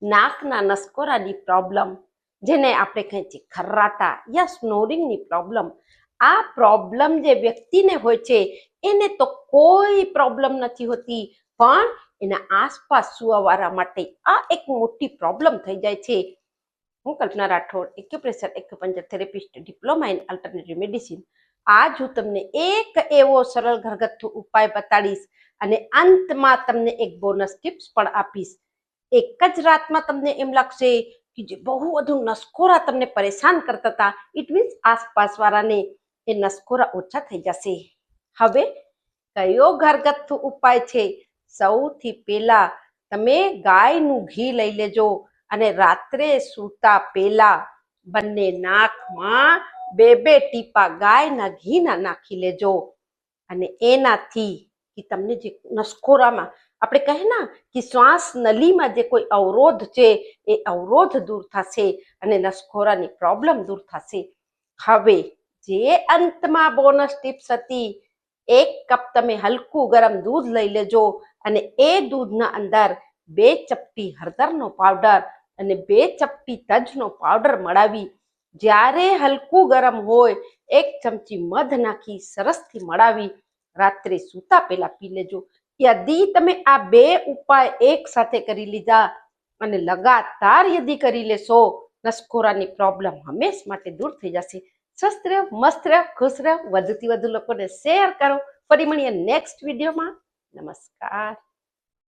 નાકના નસકોરાની problem, જેને આપણે કહીએ છીએ ખર્રાટા યા સ્નોરિંગની પ્રોબ્લેમ, આ પ્રોબ્લેમ જે વ્યક્તિને હોય છે એને તો કોઈ પ્રોબ્લેમ નથી હોતી, પણ એના આસપાસ સુવાવાળા માટે આ એક મોટી પ્રોબ્લેમ થઈ જાય છે. હું Kalpana Rathod, acupressure acupuncture therapist, diploma in alternative medicine. આજ હું તમને એક એવો સરળ ઘરગથ્થુ ઉપાય બતાડીશ અને અંતમાં તમને એક બોનસ ટિપ્સ પણ આપીશ. એક જ રાતમાં તમને એમ લાગશે કે જે બહુ વધુ નસકોરા તમને પરેશાન કરતા હતા, ઇટ મીન્સ આસપાસ વાળાને એ નસકોરા ઓછા થઈ જશે. હવે કયો ઘરગથ્થુ ઉપાય છે? સૌથી પહેલા તમે ગાયનું ઘી લઈ લેજો અને રાત્રે સૂતા પહેલા બંને નાકમાં 2 ટીપા ગાયના ઘીના નાખી લેજો અને એનાથી તમને જે નસકોરામાં આપણે કહે ને કે શ્વાસ નલીમાં જે કોઈ અવરોધ છે એ અવરોધ દૂર થશે અને નસકોરાની પ્રોબ્લેમ દૂર થશે. હવે જે અંતમાં બોનસ ટિપ્સ હતી, 1 કપ તમે હલકું ગરમ દૂધ લઈ લેજો અને એ દૂધના અંદર 2 ચપટી હળદરનો પાવડર અને 2 ચપટી તજનો પાવડર મળાવી, જ્યારે હલકું ગરમ હોય 1 ચમચી મધ નાખી સરસથી મળાવી રાત્રે સૂતા પહેલા પી લેજો. યદિ તમે આ 2 ઉપાય એક સાથે કરી લીધા અને લગાતાર યદિ કરી લેશો, નસકોરાની પ્રોબ્લેમ હંમેશ માટે દૂર થઈ જશે. સ્વસ્થ રહો, મસ્ત રહો, ખુશ રહો, વધુથી વધુ લોકોને શેર કરો. ફરી મળીએ નેક્સ્ટ વિડીયોમાં. નમસ્કાર.